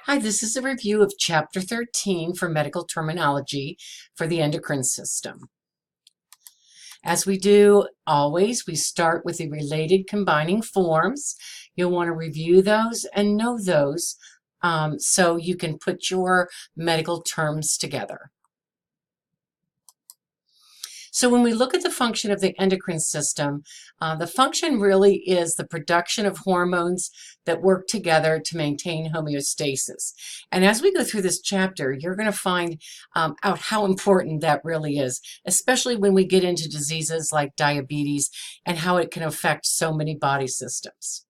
Hi, this is a review of Chapter 13 for medical terminology for the endocrine system. As we do always, we start with the related combining forms. You'll want to review those and know those so you can put your medical terms together. So when we look at the function of the endocrine system, the function really is the production of hormones that work together to maintain homeostasis. And as we go through this chapter, you're going to find out how important that really is, especially when we get into diseases like diabetes and how it can affect so many body systems.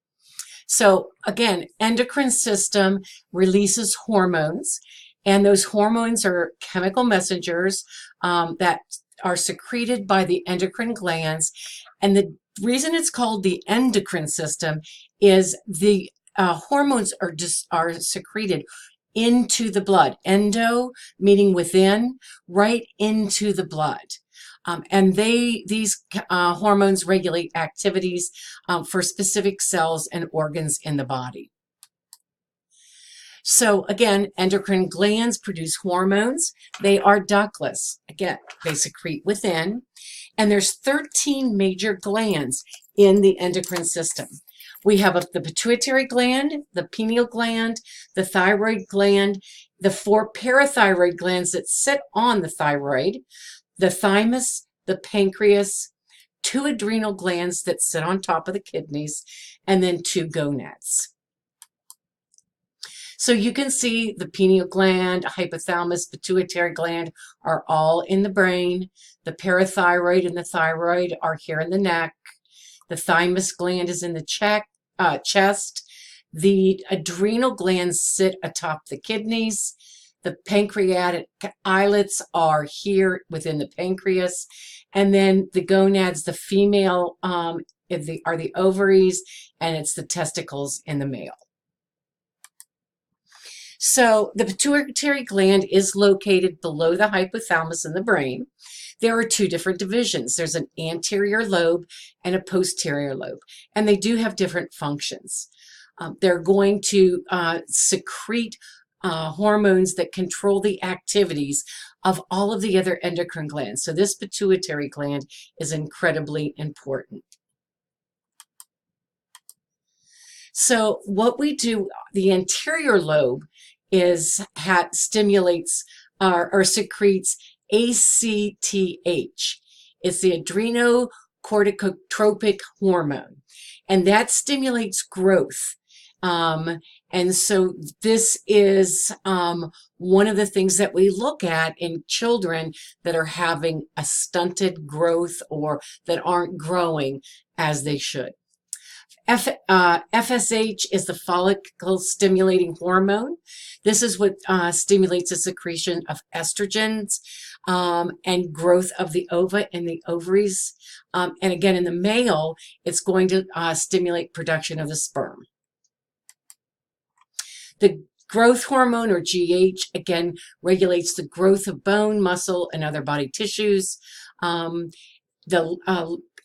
So again, endocrine system releases hormones, and those hormones are chemical messengers that are secreted by the endocrine glands. And the reason it's called the endocrine system is the hormones are secreted into the blood. Endo meaning within, right into the blood. And these hormones regulate activities for specific cells and organs in the body. So again, endocrine glands produce hormones. They are ductless. Again, they secrete within. And there's 13 major glands in the endocrine system. We have the pituitary gland, the pineal gland, the thyroid gland, the 4 parathyroid glands that sit on the thyroid, the thymus, the pancreas, 2 adrenal glands that sit on top of the kidneys, and then 2 gonads. So you can see the pineal gland, hypothalamus, pituitary gland are all in the brain. The parathyroid and the thyroid are here in the neck. The thymus gland is in the chest. The adrenal glands sit atop the kidneys. The pancreatic islets are here within the pancreas. And then the gonads, the female are the ovaries, and it's the testicles in the male. So the pituitary gland is located below the hypothalamus in the brain. There are 2 different divisions. There's an anterior lobe and a posterior lobe, and they do have different functions. They're going to secrete hormones that control the activities of all of the other endocrine glands. So this pituitary gland is incredibly important. So what we do, the anterior lobe stimulates or secretes ACTH. It's the adrenocorticotropic hormone, and that stimulates growth. And so this is one of the things that we look at in children that are having a stunted growth or that aren't growing as they should. FSH is the follicle stimulating hormone. This is what stimulates the secretion of estrogens and growth of the ova and the ovaries. And again, in the male, it's going to stimulate production of the sperm. The growth hormone, or GH, again, regulates the growth of bone, muscle, and other body tissues. The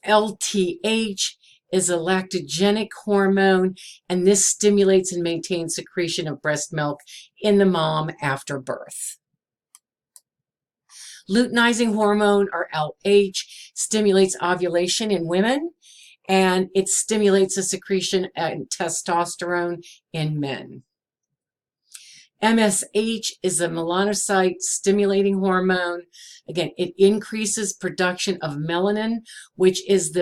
LTH is a lactogenic hormone, and this stimulates and maintains secretion of breast milk in the mom after birth. Luteinizing hormone, or LH, stimulates ovulation in women, and it stimulates the secretion of testosterone in men. MSH is a melanocyte stimulating hormone. Again, it increases production of melanin, which is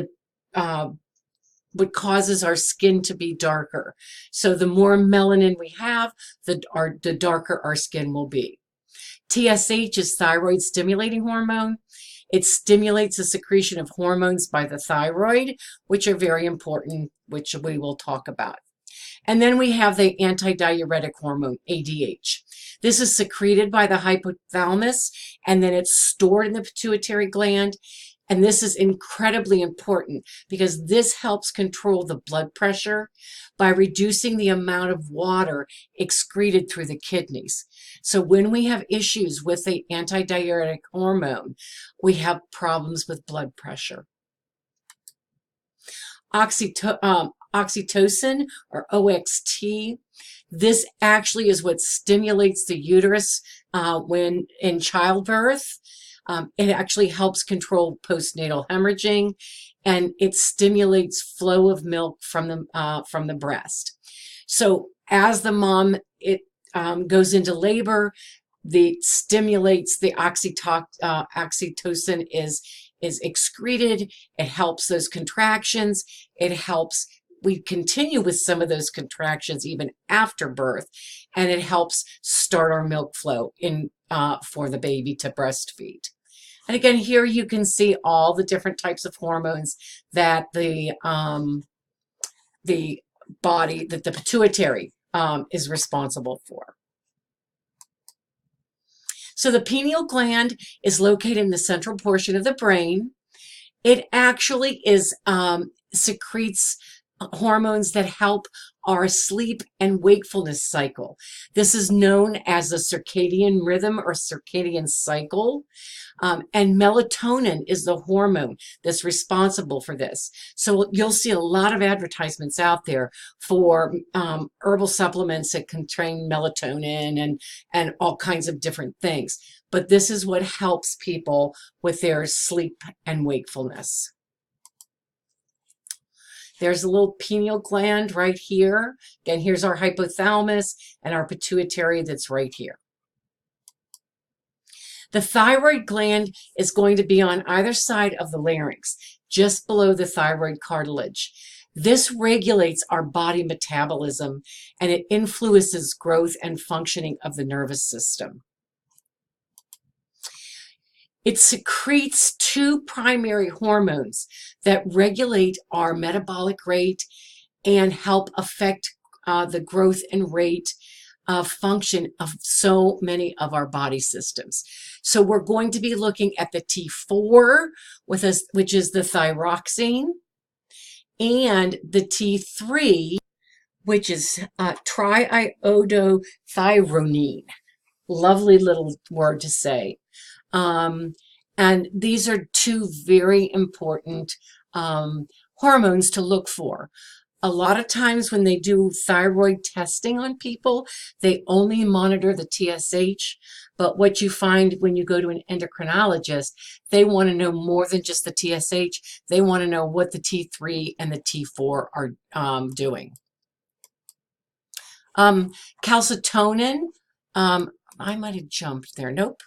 what causes our skin to be darker. So the more melanin we have, the darker our skin will be. TSH is thyroid stimulating hormone. It stimulates the secretion of hormones by the thyroid, which are very important, which we will talk about. And then we have the antidiuretic hormone, ADH. This is secreted by the hypothalamus, and then it's stored in the pituitary gland. And this is incredibly important because this helps control the blood pressure by reducing the amount of water excreted through the kidneys. So when we have issues with the antidiuretic hormone, we have problems with blood pressure. Oxytocin, or OXT, This actually is what stimulates the uterus when in childbirth. It actually helps control postnatal hemorrhaging, and it stimulates flow of milk from the breast. So as the mom goes into labor, the stimulates the oxytocin is excreted. It helps those contractions. It helps we continue with some of those contractions even after birth, and it helps start our milk flow in for the baby to breastfeed. And again, here you can see all the different types of hormones that the body, that the pituitary is responsible for. So the pineal gland is located in the central portion of the brain. It actually is secretes hormones that help our sleep and wakefulness cycle. This is known as the circadian rhythm or circadian cycle. And melatonin is the hormone that's responsible for this. So you'll see a lot of advertisements out there for herbal supplements that contain melatonin and all kinds of different things. But this is what helps people with their sleep and wakefulness. There's a little pineal gland right here. Again, here's our hypothalamus and our pituitary that's right here. The thyroid gland is going to be on either side of the larynx, just below the thyroid cartilage. This regulates our body metabolism, and it influences growth and functioning of the nervous system. It secretes two primary hormones that regulate our metabolic rate and help affect the growth and rate of function of so many of our body systems. So we're going to be looking at the T4, which is the thyroxine, and the T3, which is triiodothyronine. Lovely little word to say. And these are two very important hormones to look for. A lot of times when they do thyroid testing on people, they only monitor the TSH. But what you find when you go to an endocrinologist, they want to know more than just the TSH. They want to know what the T3 and the T4 are doing. Calcitonin, I might have jumped there. Nope.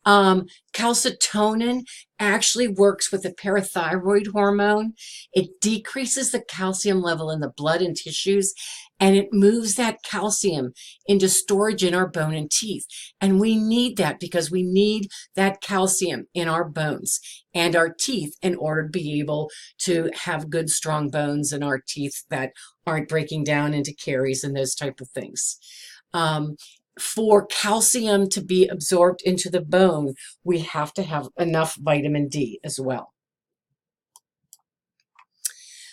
Calcitonin actually works with the parathyroid hormone. It decreases the calcium level in the blood and tissues, and it moves that calcium into storage in our bone and teeth. And we need that because we need that calcium in our bones and our teeth in order to be able to have good, strong bones in our teeth that aren't breaking down into caries and those type of things. For calcium to be absorbed into the bone, we have to have enough vitamin D as well.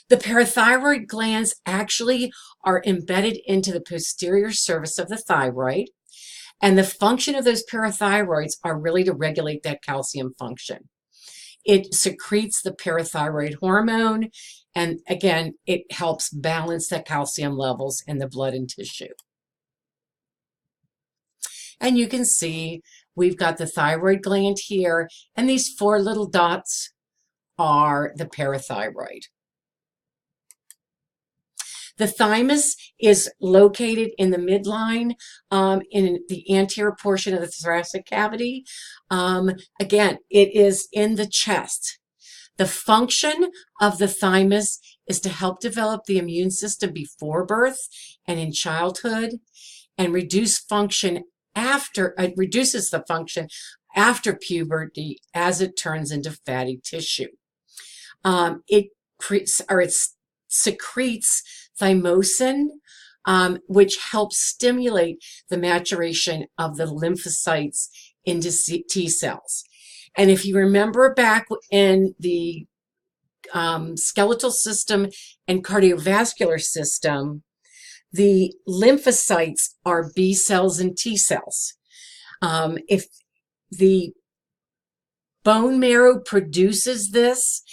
The parathyroid glands actually are embedded into the posterior surface of the thyroid, and the function of those parathyroids are really to regulate that calcium function. It secretes the parathyroid hormone, and again, it helps balance the calcium levels in the blood and tissue. And you can see we've got the thyroid gland here, and these four little dots are the parathyroid. The thymus is located in the midline, in the anterior portion of the thoracic cavity. Again, it is in the chest. The function of the thymus is to help develop the immune system before birth and in childhood, and reduces the function after puberty as it turns into fatty tissue. It secretes thymosin, which helps stimulate the maturation of the lymphocytes into T cells. And if you remember back in the skeletal system and cardiovascular system, the lymphocytes are B cells and T cells. If the bone marrow produces this,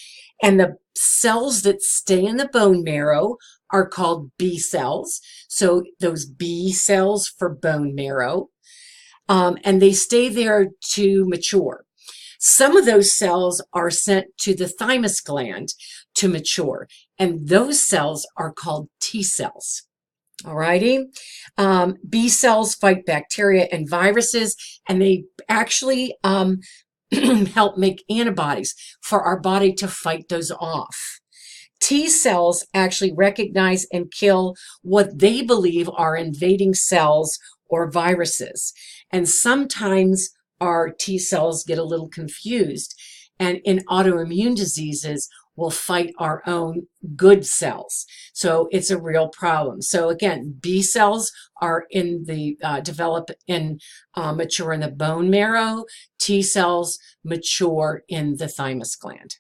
and the cells that stay in the bone marrow are called B cells. So those B cells for bone marrow, and they stay there to mature. Some of those cells are sent to the thymus gland to mature, and those cells are called T cells. All righty. B cells fight bacteria and viruses, and they actually help make antibodies for our body to fight those off. T cells actually recognize and kill what they believe are invading cells or viruses. And sometimes our T cells get a little confused, and in autoimmune diseases, we'll fight our own good cells. So it's a real problem. So again, B cells are in the mature in the bone marrow. T cells mature in the thymus gland.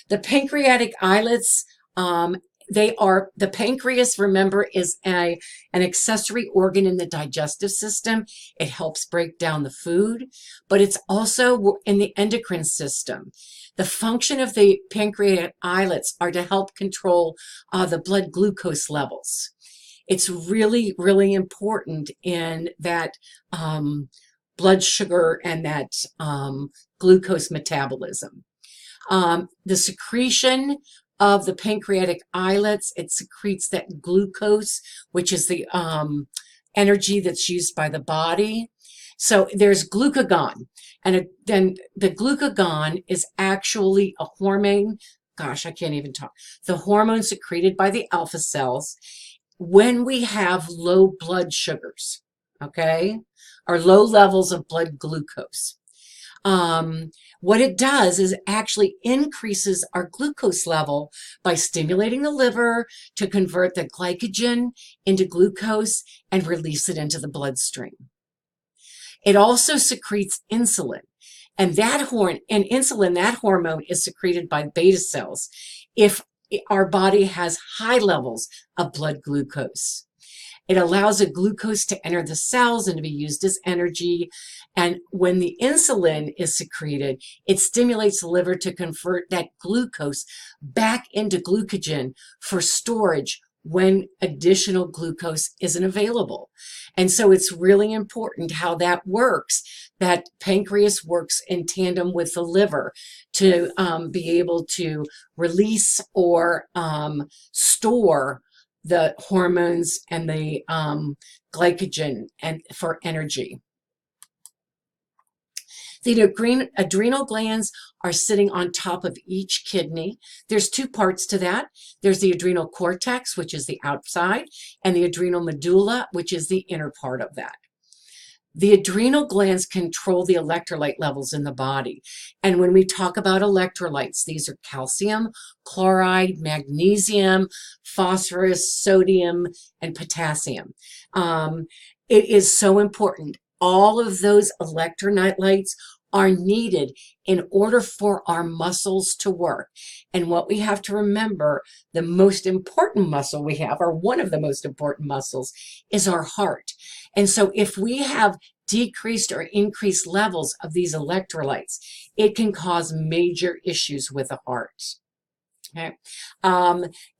The pancreatic islets, the pancreas, remember, is an accessory organ in the digestive system. It helps break down the food, but it's also in the endocrine system. The function of the pancreatic islets are to help control the blood glucose levels. It's really, really important in that blood sugar and that glucose metabolism. The secretion of the pancreatic islets, it secretes that glucose, which is the energy that's used by the body. So there's glucagon, and then the glucagon is actually a hormone. Gosh, I can't even talk. The hormone secreted by the alpha cells when we have low blood sugars, okay, or low levels of blood glucose. What it does is actually increases our glucose level by stimulating the liver to convert the glycogen into glucose and release it into the bloodstream. It also secretes insulin, and that hormone is secreted by beta cells if our body has high levels of blood glucose. It allows the glucose to enter the cells and to be used as energy. And when the insulin is secreted, it stimulates the liver to convert that glucose back into glycogen for storage when additional glucose isn't available. And so it's really important how that works, that pancreas works in tandem with the liver to be able to release or store the hormones and the glycogen and for energy. The adrenal glands are sitting on top of each kidney. There's two parts to that. There's the adrenal cortex, which is the outside, and the adrenal medulla, which is the inner part of that. The adrenal glands control the electrolyte levels in the body. And when we talk about electrolytes, these are calcium, chloride, magnesium, phosphorus, sodium, and potassium. It is so important. All of those electrolytes are needed in order for our muscles to work. And what we have to remember, the most important muscle we have, or one of the most important muscles, is our heart. And so if we have decreased or increased levels of these electrolytes, it can cause major issues with the heart. Okay.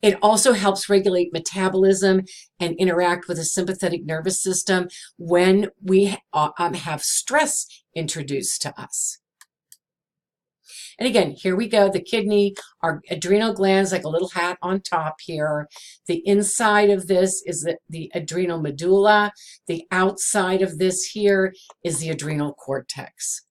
It also helps regulate metabolism and interact with the sympathetic nervous system when we have stress introduced to us. And again, here we go. The kidney, our adrenal glands, like a little hat on top here. The inside of this is the adrenal medulla. The outside of this here is the adrenal cortex.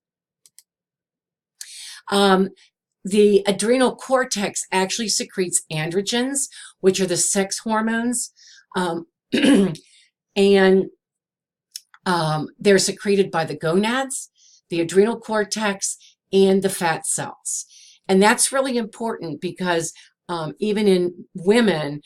The adrenal cortex actually secretes androgens, which are the sex hormones, and they're secreted by the gonads, the adrenal cortex, and the fat cells. And that's really important because even in women,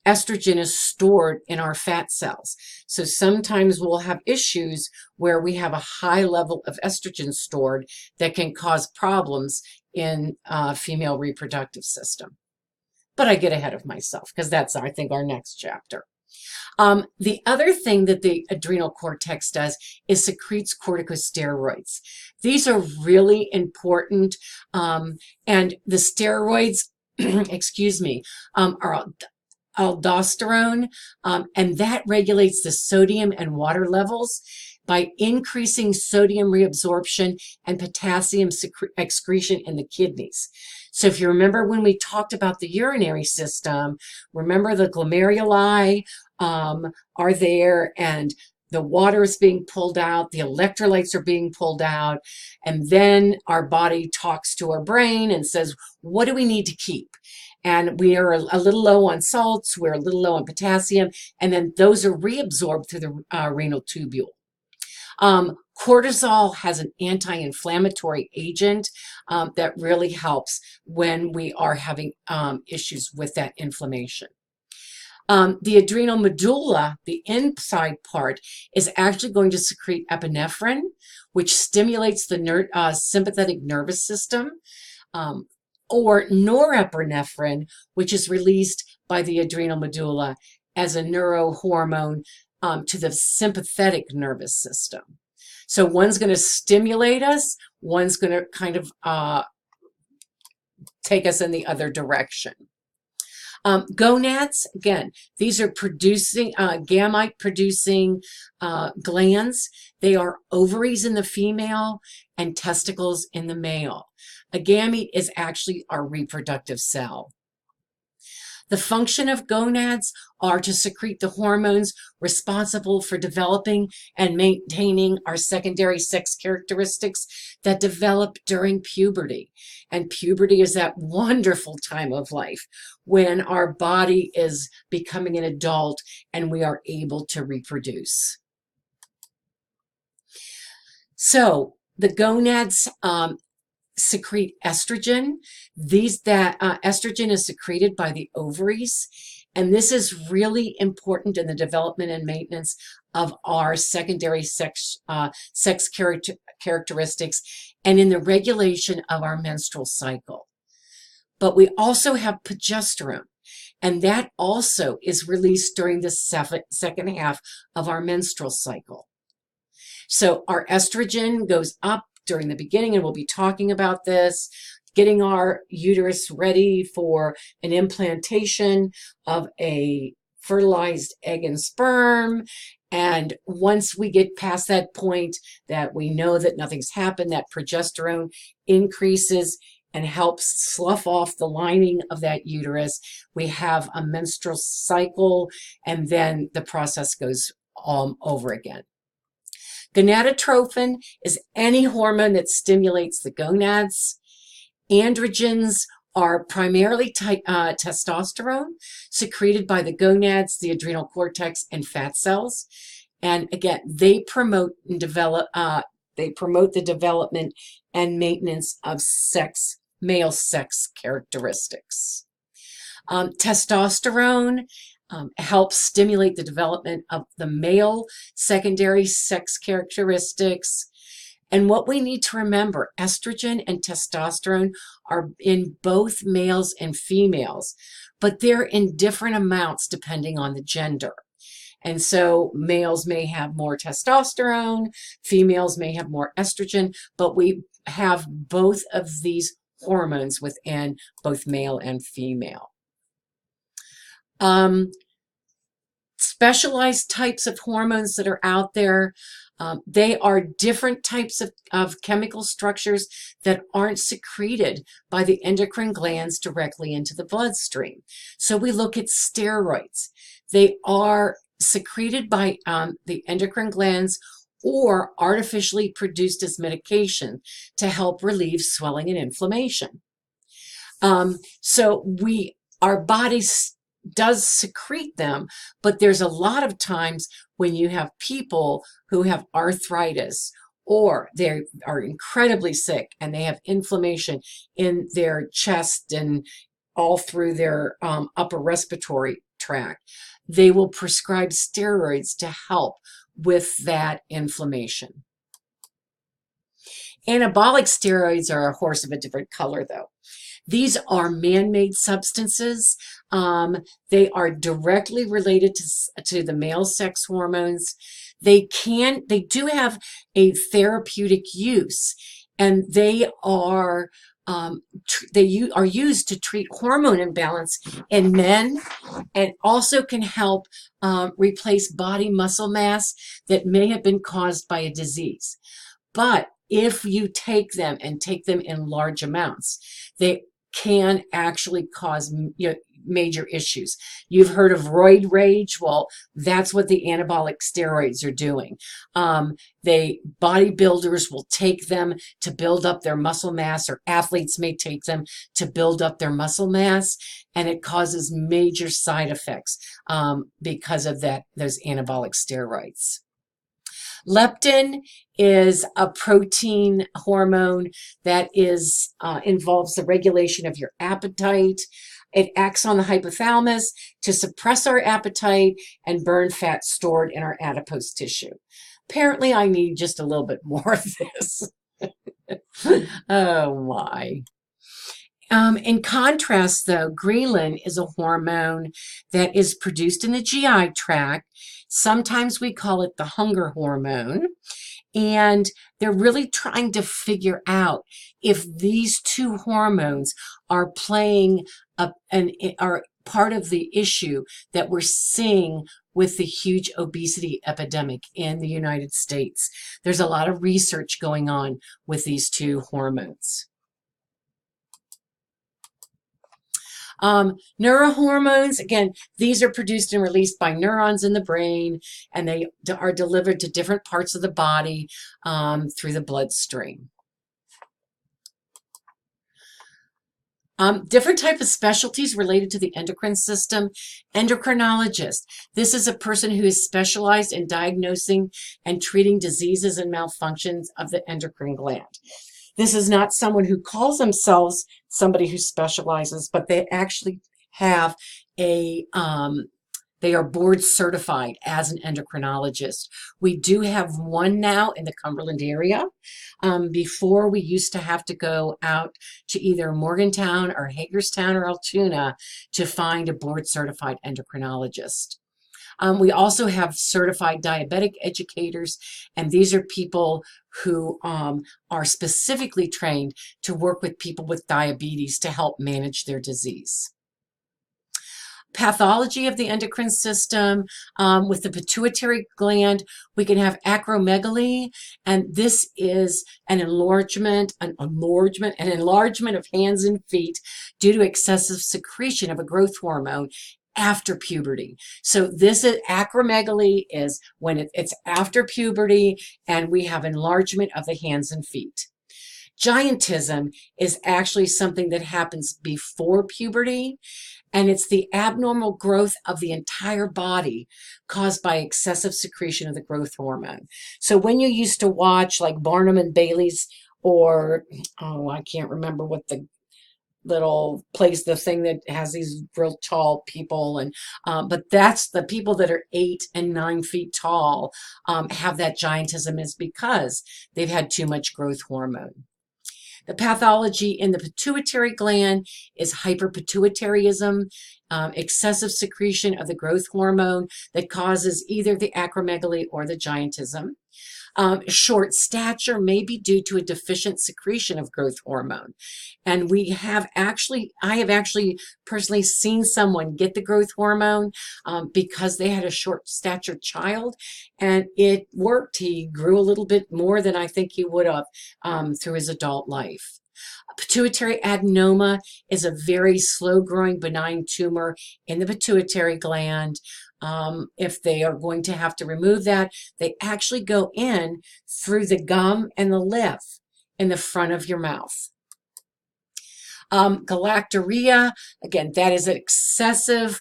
estrogen is stored in our fat cells. So sometimes we'll have issues where we have a high level of estrogen stored that can cause problems in female reproductive system. But I get ahead of myself because that's, I think, our next chapter. The other thing that the adrenal cortex does is secretes corticosteroids. These are really important, and the steroids excuse me, are aldosterone, and that regulates the sodium and water levels by increasing sodium reabsorption and potassium excretion in the kidneys. So if you remember when we talked about the urinary system, remember the glomeruli are there, and the water is being pulled out, the electrolytes are being pulled out, and then our body talks to our brain and says, what do we need to keep? And we are a little low on salts, we're a little low on potassium, and then those are reabsorbed through the renal tubule. Cortisol has an anti-inflammatory agent that really helps when we are having issues with that inflammation. The adrenal medulla, the inside part, is actually going to secrete epinephrine, which stimulates the sympathetic nervous system, or norepinephrine, which is released by the adrenal medulla as a neurohormone to the sympathetic nervous system. So one's going to stimulate us, one's going to kind of take us in the other direction. Gonads, again, these are producing gamete producing glands. They are ovaries in the female and testicles in the male. A gamete is actually our reproductive cell. The function of gonads are to secrete the hormones responsible for developing and maintaining our secondary sex characteristics that develop during puberty. And puberty is that wonderful time of life when our body is becoming an adult and we are able to reproduce. So the gonads secrete estrogen. Estrogen is secreted by the ovaries, and this is really important in the development and maintenance of our secondary sex characteristics and in the regulation of our menstrual cycle. But we also have progesterone, and that also is released during the second half of our menstrual cycle. So our estrogen goes up during the beginning, and we'll be talking about this, getting our uterus ready for an implantation of a fertilized egg and sperm. And once we get past that point that we know that nothing's happened, that progesterone increases and helps slough off the lining of that uterus. We have a menstrual cycle, and then the process goes over again. Gonadotrophin is any hormone that stimulates the gonads. Androgens are primarily testosterone secreted by the gonads, the adrenal cortex, and fat cells. And again, they promote and develop. They promote the development and maintenance of male sex characteristics. Testosterone helps stimulate the development of the male secondary sex characteristics. And what we need to remember, estrogen and testosterone are in both males and females, but they're in different amounts depending on the gender. And so males may have more testosterone, females may have more estrogen, but we have both of these hormones within both male and female. Specialized types of hormones that are out there, they are different types of chemical structures that aren't secreted by the endocrine glands directly into the bloodstream. So we look at steroids. They are secreted by the endocrine glands or artificially produced as medication to help relieve swelling and inflammation. So our bodies does secrete them, but there's a lot of times when you have people who have arthritis or they are incredibly sick and they have inflammation in their chest and all through their upper respiratory tract, they will prescribe steroids to help with that inflammation. Anabolic steroids are a horse of a different color, though. These are man-made substances. They are directly related to the male sex hormones. They do have a therapeutic use, and they are they are used to treat hormone imbalance in men, and also can help replace body muscle mass that may have been caused by a disease. But if you take them and take them in large amounts, they can actually cause major issues. You've heard of roid rage. Well, that's what the anabolic steroids are doing. Bodybuilders will take them to build up their muscle mass, or athletes may take them to build up their muscle mass, and it causes major side effects because of those anabolic steroids. Leptin is a protein hormone that involves the regulation of your appetite. It acts on the hypothalamus to suppress our appetite and burn fat stored in our adipose tissue. Apparently, I need just a little bit more of this. Oh my. In contrast, though, ghrelin is a hormone that is produced in the GI tract. Sometimes we call it the hunger hormone. And they're really trying to figure out if these two hormones are playing are part of the issue that we're seeing with the huge obesity epidemic in the United States. There's a lot of research going on with these two hormones. Neurohormones, again, these are produced and released by neurons in the brain, and they are delivered to different parts of the body through the bloodstream. Different type of specialties related to the endocrine system. Endocrinologist. This is a person who is specialized in diagnosing and treating diseases and malfunctions of the endocrine gland. This is not someone who calls themselves somebody who specializes, but they actually have they are board certified as an endocrinologist. We do have one now in the Cumberland area. Before, we used to have to go out to either Morgantown or Hagerstown or Altoona to find a board certified endocrinologist. We also have certified diabetic educators, and these are people who are specifically trained to work with people with diabetes to help manage their disease. Pathology of the endocrine system. With the pituitary gland, we can have acromegaly, and this is an enlargement of hands and feet due to excessive secretion of a growth hormone after puberty. So this is acromegaly is when it's after puberty and we have enlargement of the hands and feet. Giantism is actually something that happens before puberty, and it's the abnormal growth of the entire body caused by excessive secretion of the growth hormone. So when you used to watch like Barnum and Bailey's, or I can't remember what the little place, the thing that has these real tall people, and but that's the people that are 8 and 9 feet tall have that giantism, is because they've had too much growth hormone. The pathology in the pituitary gland is hyperpituitarism, excessive secretion of the growth hormone that causes either the acromegaly or the giantism. Short stature may be due to a deficient secretion of growth hormone. And I have actually personally seen someone get the growth hormone because they had a short statured child, and it worked. He grew a little bit more than I think he would have through his adult life. Pituitary adenoma is a very slow-growing benign tumor in the pituitary gland. If they are going to have to remove that, they actually go in through the gum and the lip in the front of your mouth. Galactorrhea, again, that is excessive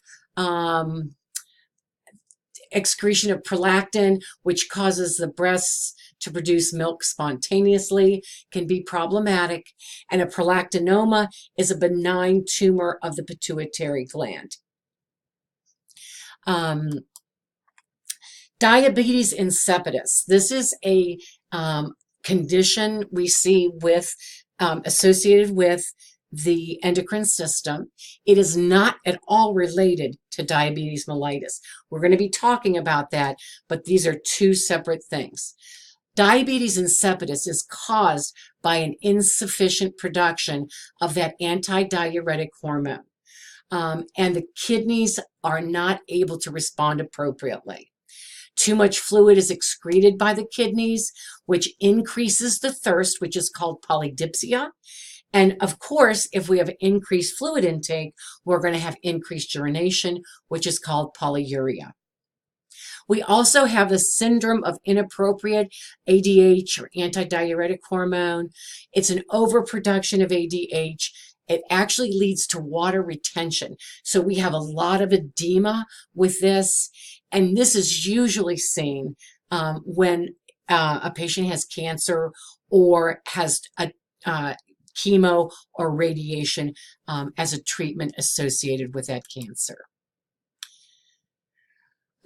excretion of prolactin, which causes the breasts to produce milk spontaneously, can be problematic. And a prolactinoma is a benign tumor of the pituitary gland. Diabetes insipidus. This is a condition we see associated with the endocrine system. It is not at all related to diabetes mellitus. We're going to be talking about that, but these are two separate things. Diabetes insipidus is caused by an insufficient production of that antidiuretic hormone. And the kidneys are not able to respond appropriately. Too much fluid is excreted by the kidneys, which increases the thirst, which is called polydipsia. And of course, if we have increased fluid intake, we're going to have increased urination, which is called polyuria. We also have the syndrome of inappropriate ADH, or antidiuretic hormone. It's an overproduction of ADH. It actually leads to water retention. So we have a lot of edema with this. And this is usually seen when a patient has cancer or has a chemo or radiation as a treatment associated with that cancer.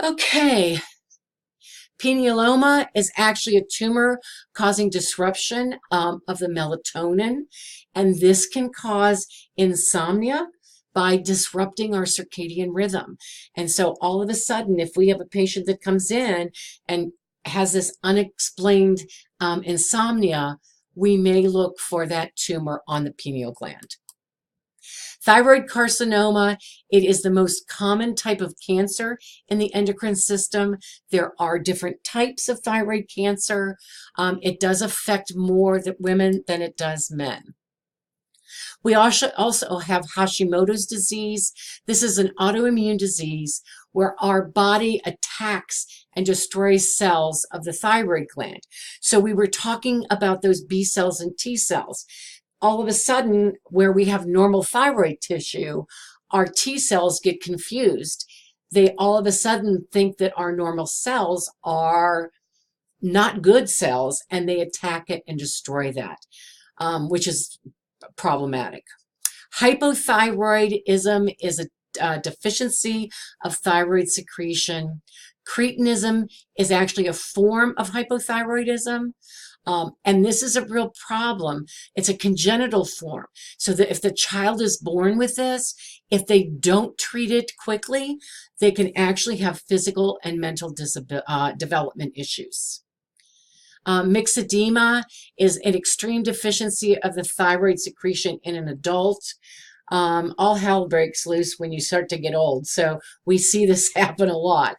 Okay, Penioloma is actually a tumor causing disruption of the melatonin, and this can cause insomnia by disrupting our circadian rhythm. And so all of a sudden, if we have a patient that comes in and has this unexplained insomnia, we may look for that tumor on the pineal gland. Thyroid carcinoma, it is the most common type of cancer in the endocrine system. There are different types of thyroid cancer. It does affect more women than it does men. We also have Hashimoto's disease. This is an autoimmune disease where our body attacks and destroys cells of the thyroid gland. So we were talking about those B cells and T cells. All of a sudden, where we have normal thyroid tissue, our T cells get confused. They all of a sudden think that our normal cells are not good cells, and they attack it and destroy that, which is problematic. Hypothyroidism is a deficiency of thyroid secretion. Cretinism is actually a form of hypothyroidism. And this is a real problem. It's a congenital form. So that if the child is born with this, if they don't treat it quickly, they can actually have physical and mental development issues. Myxedema is an extreme deficiency of the thyroid secretion in an adult. All hell breaks loose when you start to get old. So we see this happen a lot.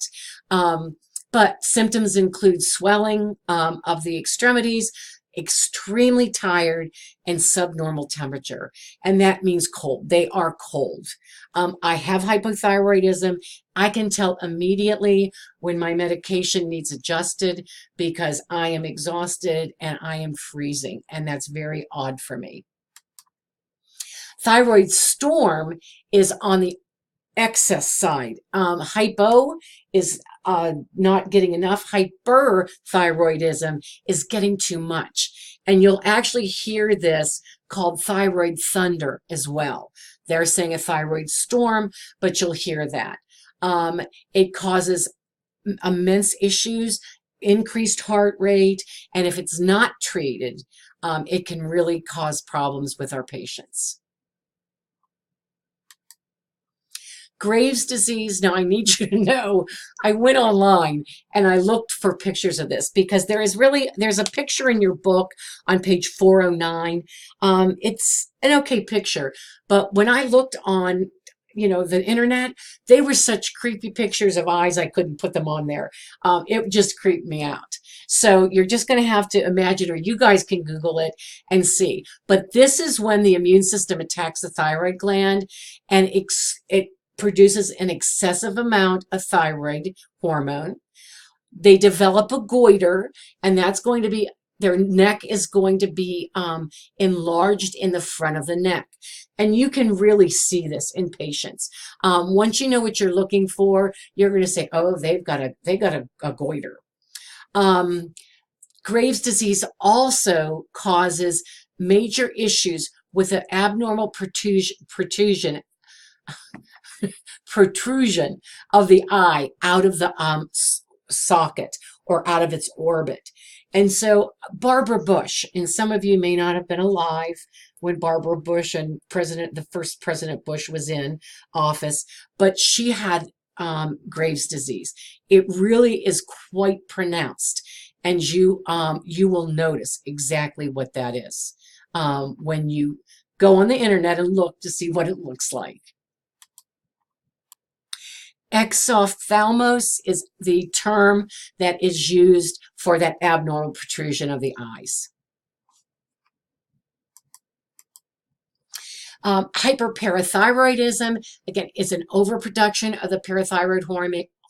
But symptoms include swelling of the extremities, extremely tired, and subnormal temperature. And that means cold. They are cold. I have hypothyroidism. I can tell immediately when my medication needs adjusted because I am exhausted and I am freezing. And that's very odd for me. Thyroid storm is on the excess side. Hypo is not getting enough. Hyperthyroidism is getting too much. And you'll actually hear this called thyroid thunder as well. They're saying a thyroid storm, but you'll hear that. It causes immense issues, increased heart rate, and if it's not treated, it can really cause problems with our patients. Graves' disease. Now, I need you to know, I went online and I looked for pictures of this because there's a picture in your book on page 409. It's an okay picture, but when I looked on, the internet, they were such creepy pictures of eyes, I couldn't put them on there. It just creeped me out. So you're just going to have to imagine, or you guys can Google it and see. But this is when the immune system attacks the thyroid gland, and it produces an excessive amount of thyroid hormone. They develop a goiter, and that's going to be, their neck is going to be enlarged in the front of the neck. And you can really see this in patients. Once you know what you're looking for, you're going to say, oh, they got a goiter. Graves' disease also causes major issues with the abnormal protrusion of the eye out of the socket or out of its orbit. And so Barbara Bush, and some of you may not have been alive when Barbara Bush and the first President Bush was in office, but she had Graves' disease. It really is quite pronounced. and you will notice exactly what that is when you go on the internet and look to see what it looks like. Exophthalmos is the term that is used for that abnormal protrusion of the eyes. Hyperparathyroidism, again, is an overproduction of the parathyroid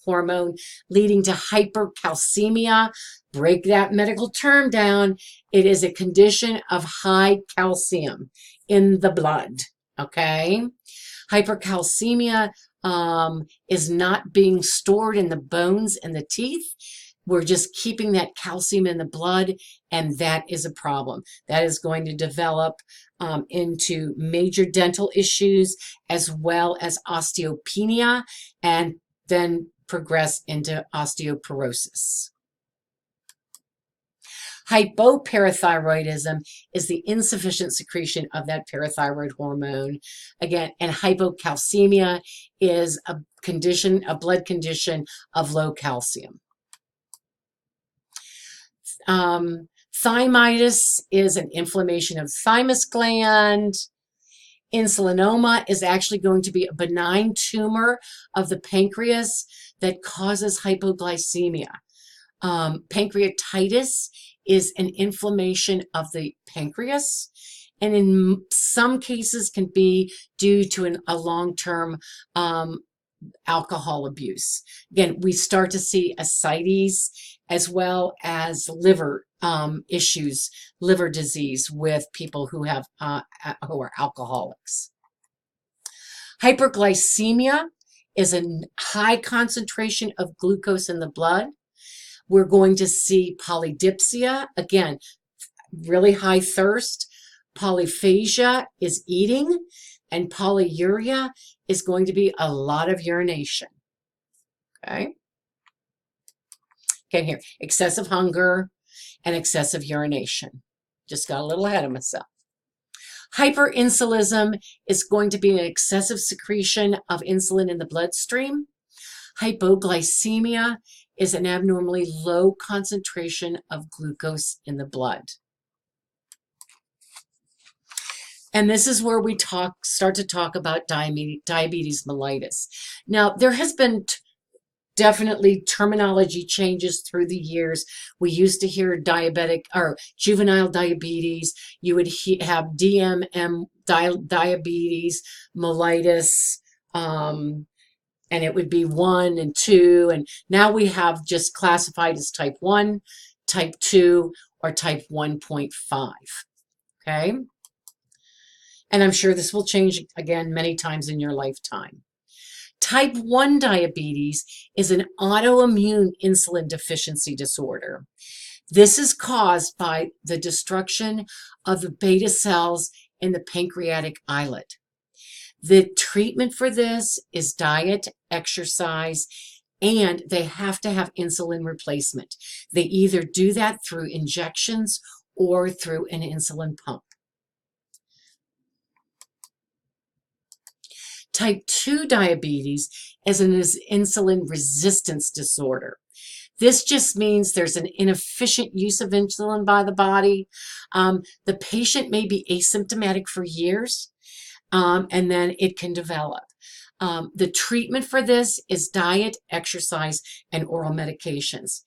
hormone leading to hypercalcemia. Break that medical term down. It is a condition of high calcium in the blood, okay? Hypercalcemia is not being stored in the bones and the teeth. We're just keeping that calcium in the blood, and that is a problem. That is going to develop into major dental issues as well as osteopenia, and then progress into osteoporosis. Hypoparathyroidism is the insufficient secretion of that parathyroid hormone. Again, and hypocalcemia is a condition, a blood condition of low calcium. Thymitis is an inflammation of thymus gland. Insulinoma is actually going to be a benign tumor of the pancreas that causes hypoglycemia. Pancreatitis is an inflammation of the pancreas, and in some cases can be due to a long-term alcohol abuse. Again, we start to see ascites as well as liver issues, liver disease with people who are alcoholics. Hyperglycemia is a high concentration of glucose in the blood. We're going to see polydipsia, again, really high thirst. Polyphagia is eating, and polyuria is going to be a lot of urination. Okay? Okay, here, excessive hunger and excessive urination. Just got a little ahead of myself. Hyperinsulinism is going to be an excessive secretion of insulin in the bloodstream. Hypoglycemia is an abnormally low concentration of glucose in the blood. And this is where we start to talk about diabetes mellitus. Now, there has been definitely terminology changes through the years. We used to hear diabetic or juvenile diabetes. You would have DMM, diabetes mellitus, and it would be 1 and 2. And now we have just classified as type 1, type 2, or type 1.5. Okay? And I'm sure this will change again many times in your lifetime. Type 1 diabetes is an autoimmune insulin deficiency disorder. This is caused by the destruction of the beta cells in the pancreatic islet. The treatment for this is diet, exercise, and they have to have insulin replacement. They either do that through injections or through an insulin pump. Type 2 diabetes is an insulin resistance disorder. This just means there's an inefficient use of insulin by the body. The patient may be asymptomatic for years, and then it can develop. The treatment for this is diet, exercise, and oral medications.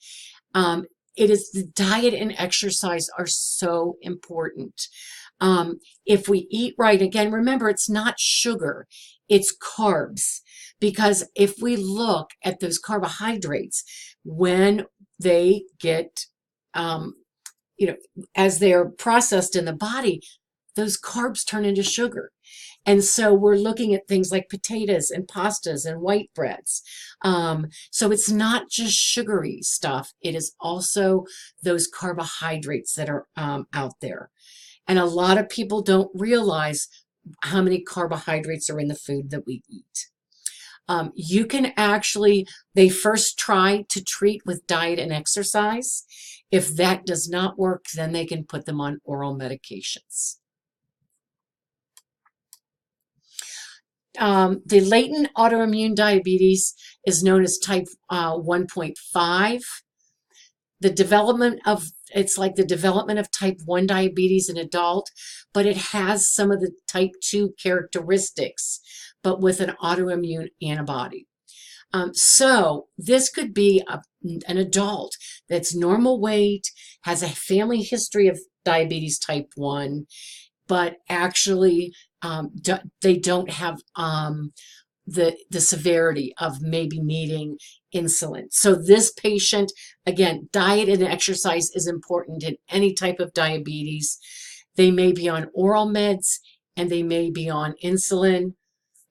The diet and exercise are so important. If we eat right, again, remember, it's not sugar, it's carbs. Because if we look at those carbohydrates, when they get, as they're processed in the body, those carbs turn into sugar. And so we're looking at things like potatoes and pastas and white breads. So it's not just sugary stuff. It is also those carbohydrates that are out there. And a lot of people don't realize how many carbohydrates are in the food that we eat. You can actually, they first try to treat with diet and exercise. If that does not work, then they can put them on oral medications. The latent autoimmune diabetes is known as type 1.5. the development of, it's like the development of type 1 diabetes in adult, but it has some of the type 2 characteristics, but with an autoimmune antibody. So this could be an adult that's normal weight, has a family history of diabetes type 1, but actually they don't have the severity of maybe needing insulin. So this patient, again, diet and exercise is important in any type of diabetes. They may be on oral meds and they may be on insulin,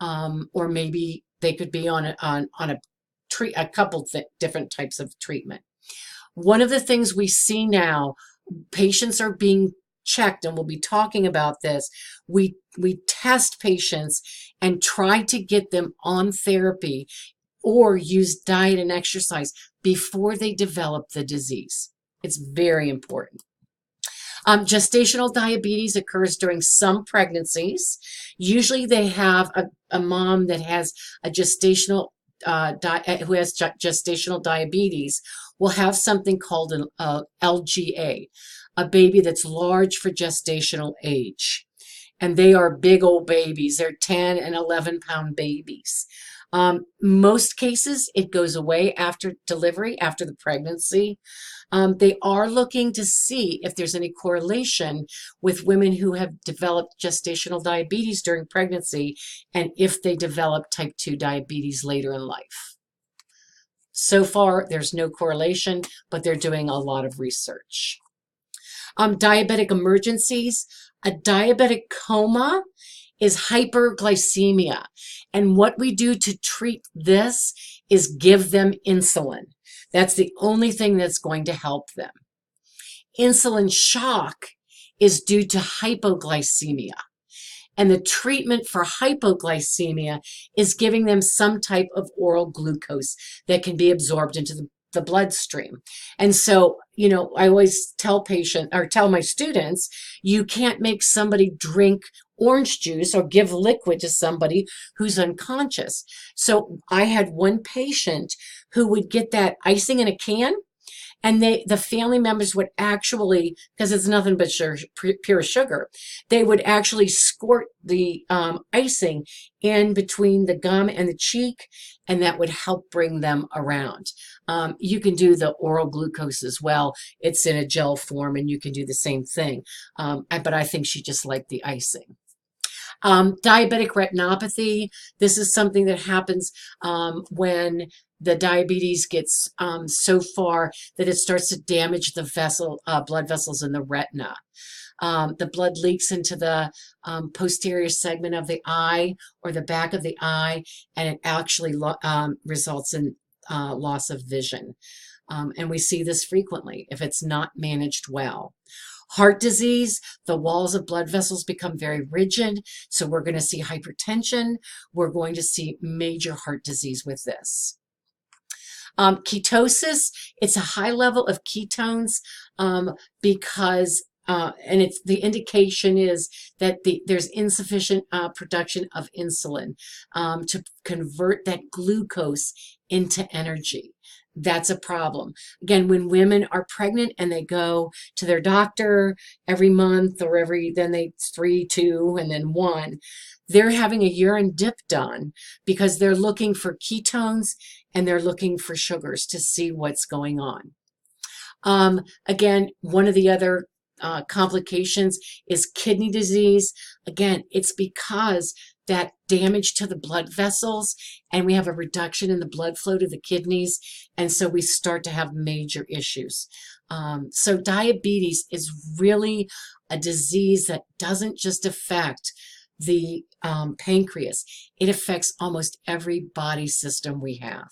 or maybe they could be on a couple different types of treatment. One of the things we see now, patients are being checked, and we'll be talking about this. We test patients and try to get them on therapy or use diet and exercise before they develop the disease. It's very important. Gestational diabetes occurs during some pregnancies. Usually they have a mom that has a gestational who has gestational diabetes will have something called an LGA, a baby that's large for gestational age. And they are big old babies. They're 10 and 11-pound babies. Most cases, it goes away after delivery, after the pregnancy. They are looking to see if there's any correlation with women who have developed gestational diabetes during pregnancy and if they develop type 2 diabetes later in life. So far, there's no correlation, but they're doing a lot of research. Diabetic emergencies. A diabetic coma is hyperglycemia. And what we do to treat this is give them insulin. That's the only thing that's going to help them. Insulin shock is due to hypoglycemia. And the treatment for hypoglycemia is giving them some type of oral glucose that can be absorbed into the bloodstream. And so, you know, I always tell my students, you can't make somebody drink orange juice or give liquid to somebody who's unconscious. So I had one patient who would get that icing in a can, and the family members would actually, because it's nothing but pure sugar, they would actually squirt the icing in between the gum and the cheek, and that would help bring them around. You can do the oral glucose as well. It's in a gel form, and you can do the same thing. But I think she just liked the icing. Diabetic retinopathy. This is something that happens when the diabetes gets so far that it starts to damage the blood vessels in the retina. The blood leaks into the posterior segment of the eye or the back of the eye, and it actually results in loss of vision. And we see this frequently if it's not managed well. Heart disease, the walls of blood vessels become very rigid, so we're going to see hypertension. We're going to see major heart disease with this. Ketosis, it's a high level of ketones because and the indication is that there's insufficient production of insulin to convert that glucose into energy. That's a problem. Again, when women are pregnant and they go to their doctor every month or then 3, 2, and then 1, they're having a urine dip done because they're looking for ketones and they're looking for sugars to see what's going on. Again, one of the other complications is kidney disease. Again, it's because that damage to the blood vessels, and we have a reduction in the blood flow to the kidneys, and so we start to have major issues. So diabetes is really a disease that doesn't just affect the pancreas. It affects almost every body system we have.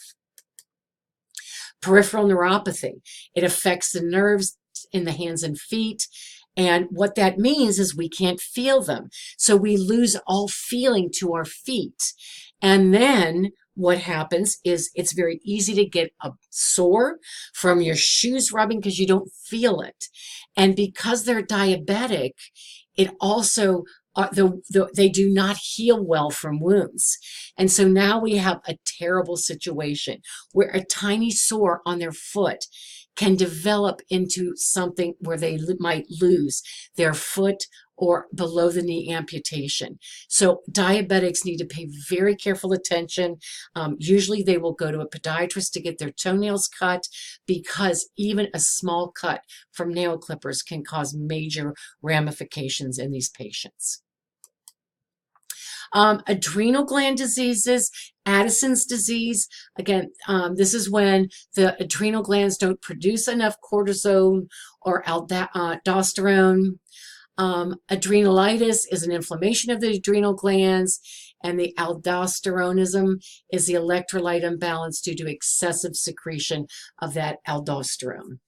Peripheral neuropathy. It affects the nerves in the hands and feet. And what that means is we can't feel them. So we lose all feeling to our feet. And then what happens is it's very easy to get a sore from your shoes rubbing because you don't feel it. And because they're diabetic, it also they do not heal well from wounds. And so now we have a terrible situation where a tiny sore on their foot can develop into something where they might lose their foot or below the knee amputation. So diabetics need to pay very careful attention. Usually they will go to a podiatrist to get their toenails cut, because even a small cut from nail clippers can cause major ramifications in these patients. Adrenal gland diseases, Addison's disease. Again, this is when the adrenal glands don't produce enough cortisone or aldosterone. Adrenalitis is an inflammation of the adrenal glands, and the aldosteronism is the electrolyte imbalance due to excessive secretion of that aldosterone.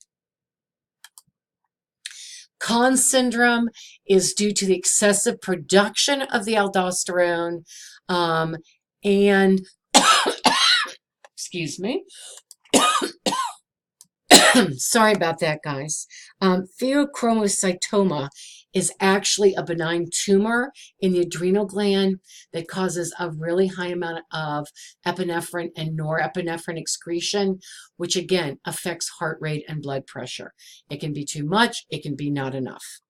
Conn syndrome is due to the excessive production of the aldosterone, and excuse me. Sorry about that, guys. Pheochromocytoma is actually a benign tumor in the adrenal gland that causes a really high amount of epinephrine and norepinephrine excretion, which again affects heart rate and blood pressure. It can be too much, it can be not enough.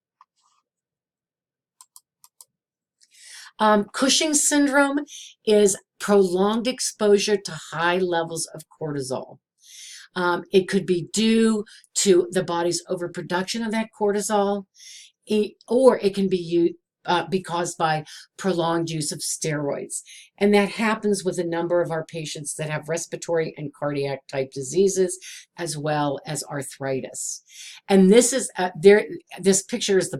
Cushing's syndrome is prolonged exposure to high levels of cortisol. It could be due to the body's overproduction of that cortisol, or it can be caused by prolonged use of steroids. And that happens with a number of our patients that have respiratory and cardiac type diseases, as well as arthritis. And this is this picture is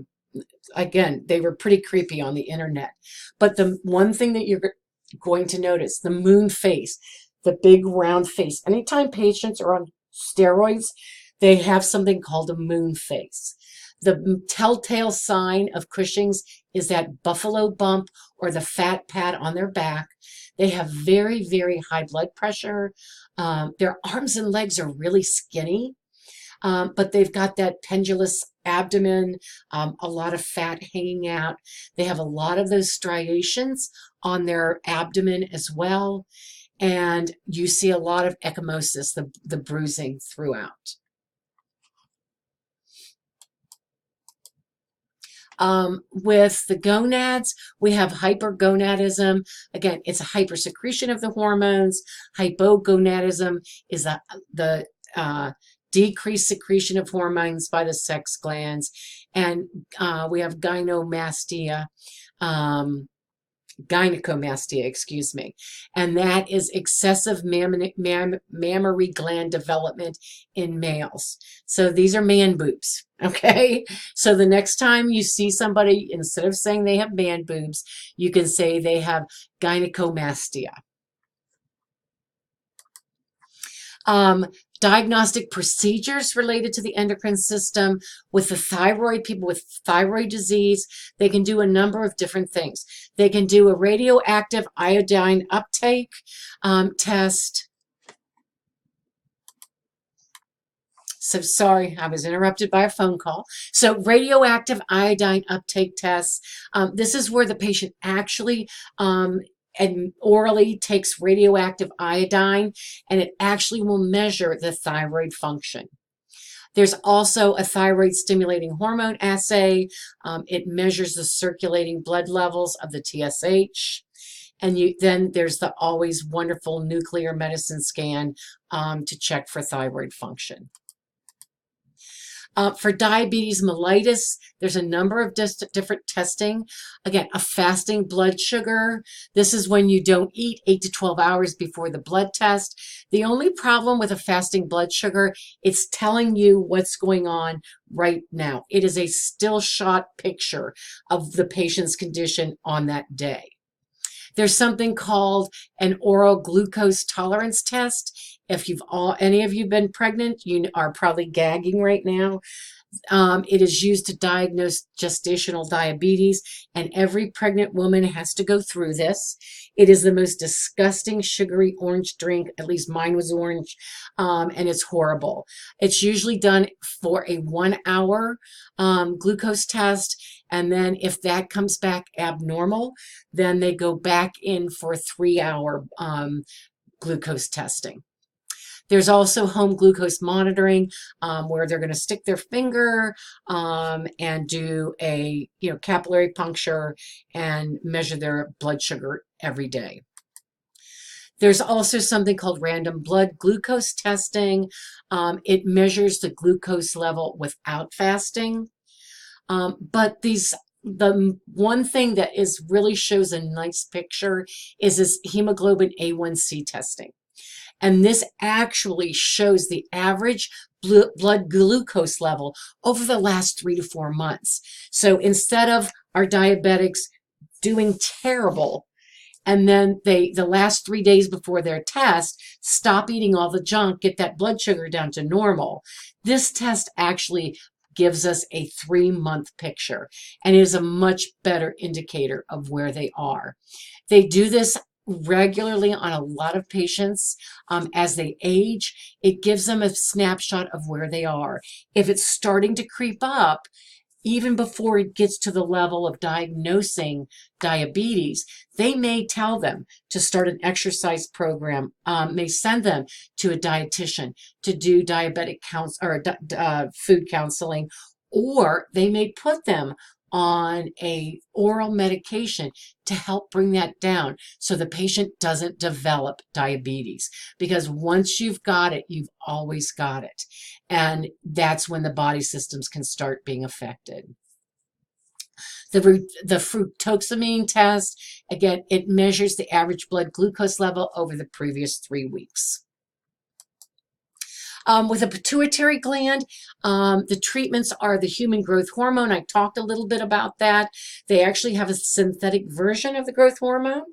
again, they were pretty creepy on the internet. But the one thing that you're going to notice, the moon face, the big round face. Anytime patients are on steroids, they have something called a moon face. The telltale sign of Cushing's is that buffalo bump or the fat pad on their back. They have very, very high blood pressure. Their arms and legs are really skinny, but they've got that pendulous abdomen, a lot of fat hanging out. They have a lot of those striations on their abdomen as well. And you see a lot of ecchymosis, the bruising throughout. With the gonads, we have hypergonadism. Again, it's a hypersecretion of the hormones. Hypogonadism is the decreased secretion of hormones by the sex glands. And we have gynecomastia, excuse me, and that is excessive mammary gland development in males. So these are man boobs, okay? So the next time you see somebody, instead of saying they have man boobs, you can say they have gynecomastia. Diagnostic procedures related to the endocrine system. With the thyroid, people with thyroid disease, they can do a number of different things. They can do a radioactive iodine uptake test. So sorry, I was interrupted by a phone call. So radioactive iodine uptake tests. This is where the patient actually and orally takes radioactive iodine, and it actually will measure the thyroid function. There's also a thyroid stimulating hormone assay. It measures the circulating blood levels of the TSH. And then there's the always wonderful nuclear medicine scan to check for thyroid function. For diabetes mellitus, there's a number of different testing. Again, a fasting blood sugar. This is when you don't eat 8 to 12 hours before the blood test. The only problem with a fasting blood sugar, it's telling you what's going on right now. It is a still shot picture of the patient's condition on that day. There's something called an oral glucose tolerance test. If any of you been pregnant, you are probably gagging right now. It is used to diagnose gestational diabetes, and every pregnant woman has to go through this. It is the most disgusting sugary orange drink. At least mine was orange, and it's horrible. It's usually done for a 1 hour glucose test, and then if that comes back abnormal, then they go back in for a 3 hour glucose testing. There's also home glucose monitoring, where they're going to stick their finger and do a capillary puncture and measure their blood sugar every day. There's also something called random blood glucose testing. It measures the glucose level without fasting. But the one thing that really shows a nice picture is this hemoglobin A1C testing. And this actually shows the average blood glucose level over the last 3 to 4 months. So instead of our diabetics doing terrible, and then the last 3 days before their test, stop eating all the junk, get that blood sugar down to normal, this test actually gives us a 3-month picture, and is a much better indicator of where they are. They do this regularly on a lot of patients as they age. It gives them a snapshot of where they are. If it's starting to creep up, even before it gets to the level of diagnosing diabetes, they may tell them to start an exercise program, may send them to a dietitian to do diabetic food counseling, or they may put them on a oral medication to help bring that down so the patient doesn't develop diabetes. Because once you've got it, you've always got it. And that's when the body systems can start being affected. The fructosamine test, again, it measures the average blood glucose level over the previous 3 weeks. With a pituitary gland, the treatments are the human growth hormone. I talked a little bit about that. They actually have a synthetic version of the growth hormone,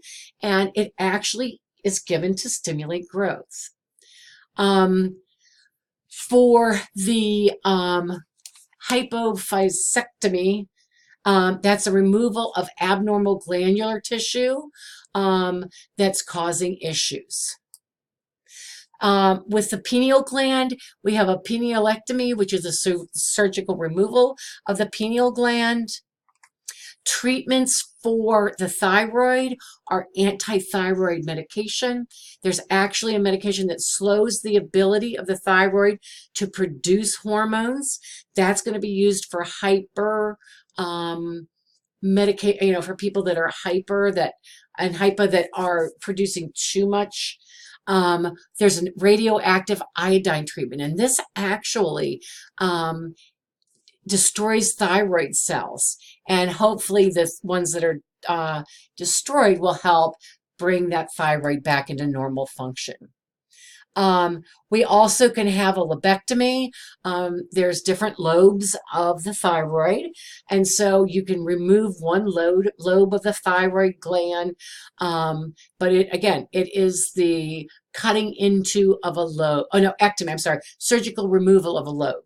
and it actually is given to stimulate growth. For the hypophyseectomy, that's a removal of abnormal glandular tissue that's causing issues. With the pineal gland, we have a pinealectomy, which is a surgical removal of the pineal gland. Treatments for the thyroid are anti-thyroid medication. There's actually a medication that slows the ability of the thyroid to produce hormones. That's going to be used for for people that are hyper that are producing too much. There's a radioactive iodine treatment, and this actually destroys thyroid cells, and hopefully the ones that are destroyed will help bring that thyroid back into normal function. We also can have a lobectomy. There's different lobes of the thyroid, and so you can remove one lobe of the thyroid gland, but it is the cutting into of a lobe, ectomy, I'm sorry, surgical removal of a lobe.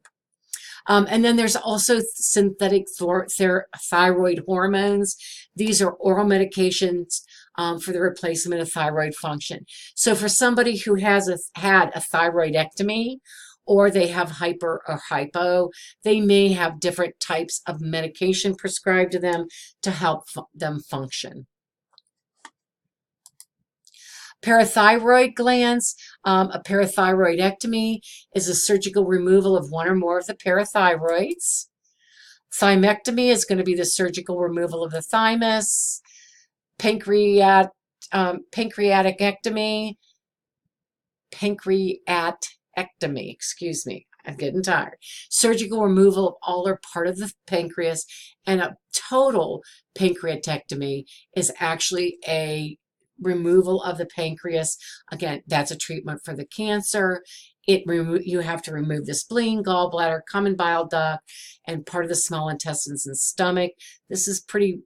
And then there's also synthetic thyroid hormones. These are oral medications for the replacement of thyroid function. So for somebody who has had a thyroidectomy, or they have hyper or hypo, they may have different types of medication prescribed to them to help them function. Parathyroid glands, a parathyroidectomy is a surgical removal of one or more of the parathyroids. Thymectomy is going to be the surgical removal of the thymus. Pancreaticectomy, excuse me, I'm getting tired. Surgical removal of all or part of the pancreas, and a total pancreatectomy is actually a removal of the pancreas. Again, that's a treatment for the cancer. You have to remove the spleen, gallbladder, common bile duct, and part of the small intestines and stomach. This is pretty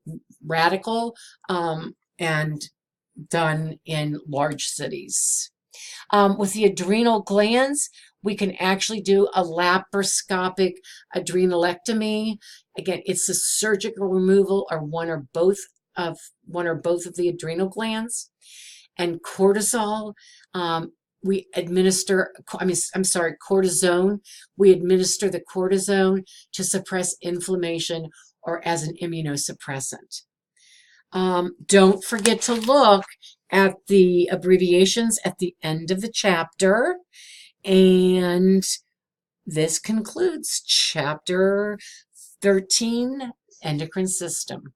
radical and done in large cities. With the adrenal glands, we can actually do a laparoscopic adrenalectomy. Again, it's a surgical removal of one or both of the adrenal glands. And cortisol, we administer, cortisone. We administer the cortisone to suppress inflammation or as an immunosuppressant. Don't forget to look at the abbreviations at the end of the chapter. And this concludes chapter 13, Endocrine System.